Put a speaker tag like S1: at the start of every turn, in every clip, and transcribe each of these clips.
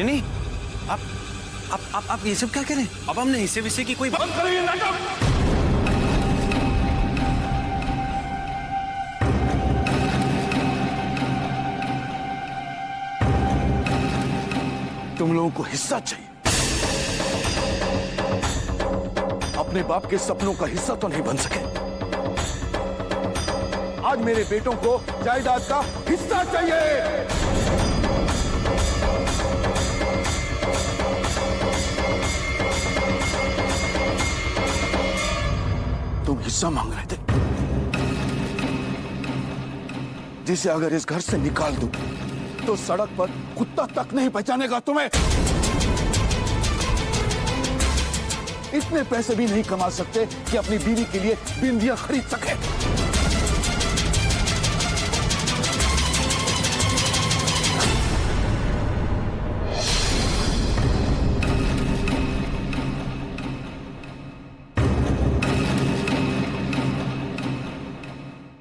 S1: नहीं, आप ये सब क्या कह रहे हैं? अब हमने हिस्से विस्से की कोई बात
S2: बंद करो ये नाटक। तुम लोगों को हिस्सा चाहिए, अपने बाप के सपनों का हिस्सा तो नहीं बन सके। आज मेरे बेटों को जायदाद का हिस्सा चाहिए। तुम हिस्सा मांग रहे थे, जिसे अगर इस घर से निकाल दूं तो सड़क पर कुत्ता तक नहीं पहचानेगा तुम्हें। इतने पैसे भी नहीं कमा सकते कि अपनी बीवी के लिए बिंदियां खरीद सके।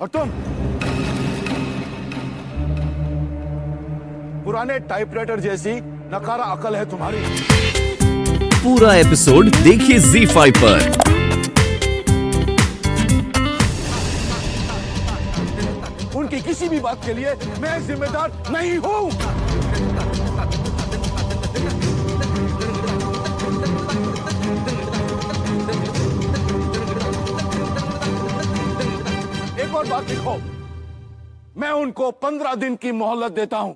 S2: और तुम पुराने टाइपराइटर जैसी नकारा अकल है तुम्हारी।
S3: पूरा एपिसोड देखिए ZEE5 पर।
S2: उनकी किसी भी बात के लिए मैं जिम्मेदार नहीं हूं। एक और बात लिखो, मैं उनको 15 दिन की मोहलत देता हूं।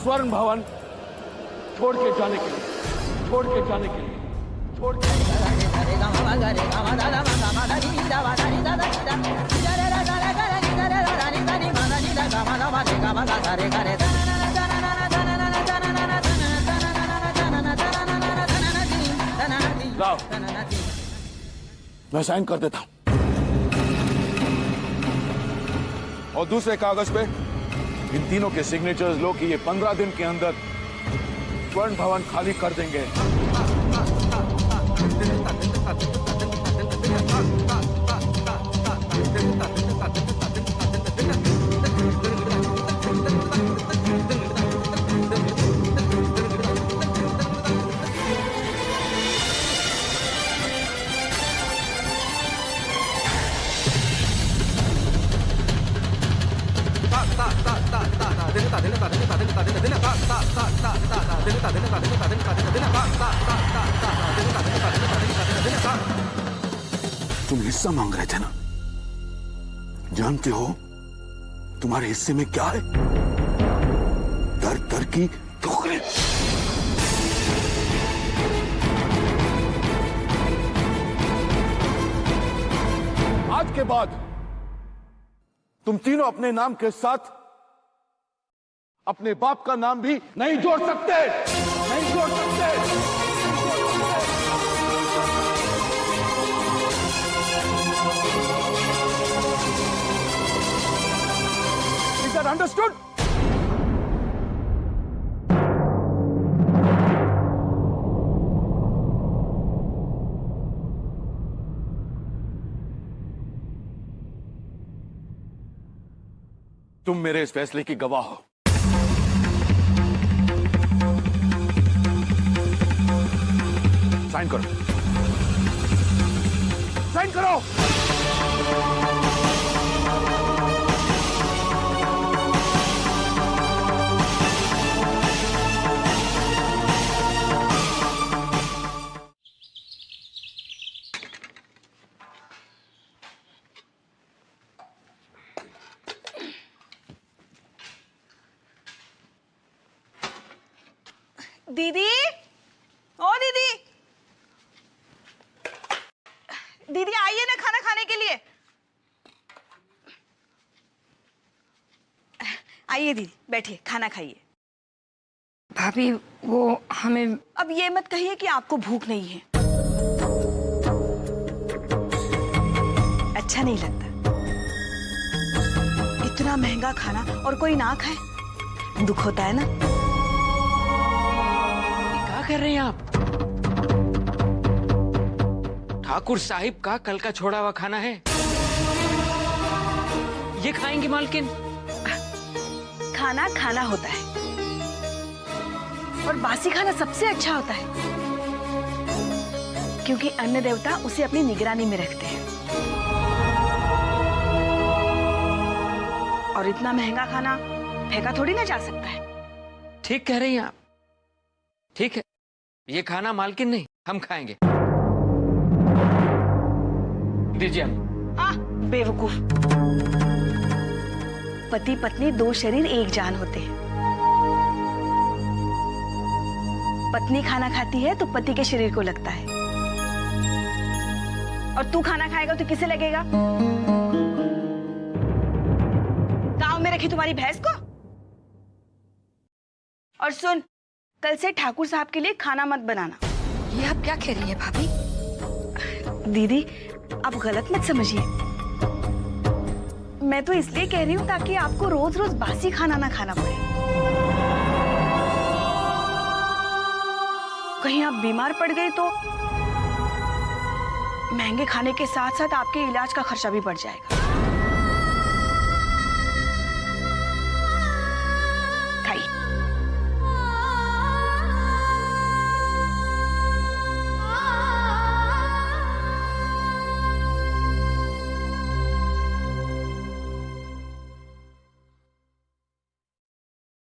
S2: स्वर्ण भवन छोड़ के जाने के लिए, छोड़ के जाने के लिए, छोड़ के लाओ, मैं साइन कर देता हूं। और दूसरे कागज पे इन तीनों के सिग्नेचर्स लो कि ये 15 दिन के अंदर स्वर्ण भवन खाली कर देंगे। तुम हिस्सा मांग रहे थे ना? जानते हो तुम्हारे हिस्से में क्या है? दर दर की ठोकरें। आज के बाद तुम तीनों अपने नाम के साथ अपने बाप का नाम भी नहीं जोड़ सकते, नहीं जोड़ सकते। Is that understood? तुम मेरे इस फैसले की गवाह हो। साइन करो, साइन करो।
S4: दीदी, ओ दीदी, दीदी आइए ना खाना खाने के लिए। आइए दीदी, बैठिए, खाना खाइए।
S5: भाभी वो हमें
S4: अब ये मत कहिए कि आपको भूख नहीं है। अच्छा नहीं लगता इतना महंगा खाना और कोई ना खाए, दुख होता है ना।
S6: क्या कर रहे हैं आप? ठाकुर साहिब का कल का छोड़ा हुआ खाना है, ये खाएंगे मालकिन?
S4: खाना खाना होता है और बासी खाना सबसे अच्छा होता है, क्योंकि अन्न देवता उसे अपनी निगरानी में रखते हैं। और इतना महंगा खाना फेंका थोड़ी ना जा सकता है।
S6: ठीक कह रही हैं आप। ठीक है, ये खाना मालकिन नहीं, हम खाएंगे। दीजिए हम।
S4: बेवकूफ। पति पत्नी दो शरीर एक जान होते हैं। पत्नी खाना खाती है तो पति के शरीर को लगता है, और तू खाना खाएगा तो किसे लगेगा? गांव में रखी तुम्हारी भैंस को? और सुन, कल से ठाकुर साहब के लिए खाना मत बनाना।
S5: ये आप क्या कह रही हैं भाभी?
S4: दीदी, आप गलत मत समझिए। मैं तो इसलिए कह रही हूँ ताकि आपको रोज रोज बासी खाना ना खाना पड़े। कहीं आप बीमार पड़ गए तो महंगे खाने के साथ साथ आपके इलाज का खर्चा भी बढ़ जाएगा। खाइए।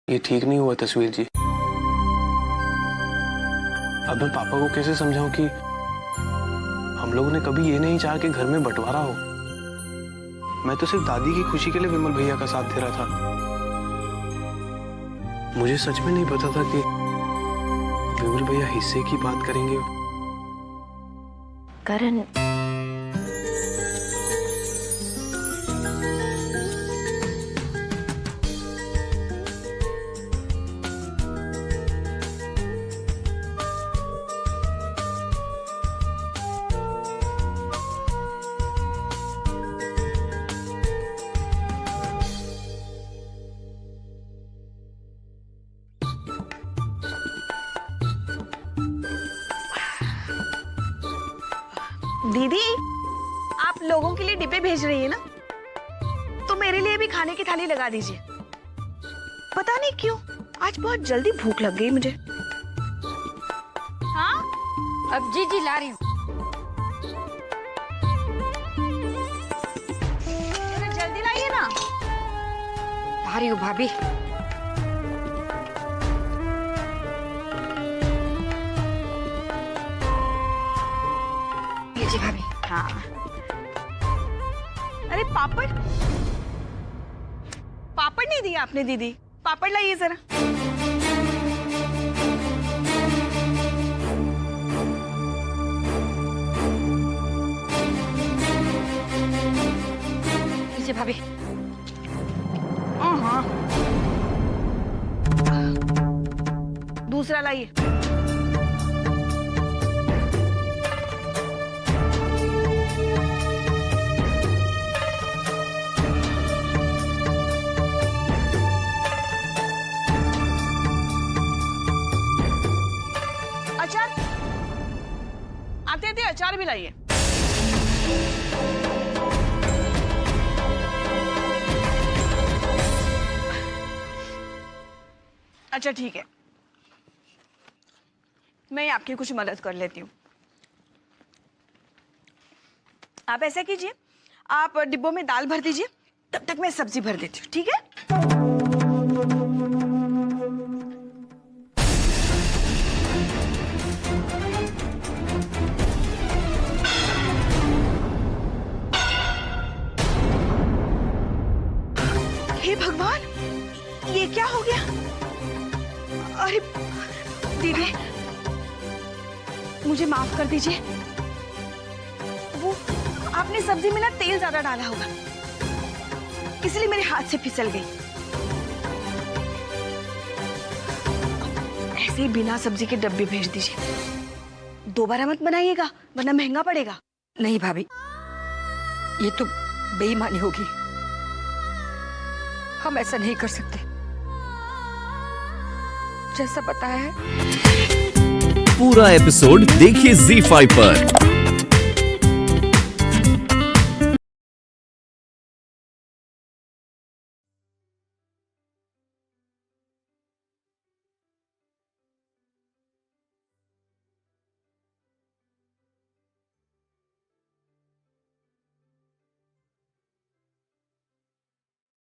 S1: ये ठीक नहीं हुआ तस्वीर जी। अब मैं पापा को कैसे समझाऊं कि हम लोगों ने कभी ये नहीं चाहा कि घर में बंटवारा हो। मैं तो सिर्फ दादी की खुशी के लिए विमल भैया का साथ दे रहा था। मुझे सच में नहीं पता था कि विमल भैया हिस्से की बात करेंगे।
S5: करण,
S4: दीदी, आप लोगों के लिए डिब्बे भेज रही है ना, तो मेरे लिए भी खाने की थाली लगा दीजिए। पता नहीं क्यों आज बहुत जल्दी भूख लग गई मुझे। हाँ,
S5: अब जी ला रही हूँ।
S4: जरा जल्दी लाइए ना।
S5: ला रही हूँ भाभी। लीजिए भाभी।
S4: हाँ। अरे पापड़, पापड़ नहीं दिया आपने दीदी। पापड़ लाइए जरा।
S5: लीजिए भाभी।
S4: हाँ, दूसरा लाइए। अचार, आते आते अचार भी लाइए। अच्छा ठीक है, मैं आपकी कुछ मदद कर लेती हूँ। आप ऐसा कीजिए, आप डिब्बों में दाल भर दीजिए, तब तक मैं सब्जी भर देती हूँ, ठीक है? हे भगवान, ये क्या हो गया? अरे दीदी, मुझे माफ कर दीजिए। वो आपने सब्जी में ना तेल ज्यादा डाला होगा, इसलिए मेरे हाथ से फिसल गई। ऐसे ही बिना सब्जी के डब्बे भेज दीजिए। दोबारा मत बनाइएगा, वरना महंगा पड़ेगा।
S5: नहीं भाभी, ये तो बेईमानी होगी। हम ऐसा नहीं कर सकते। जैसा बताया है।
S3: पूरा एपिसोड देखिए ZEE5 पर।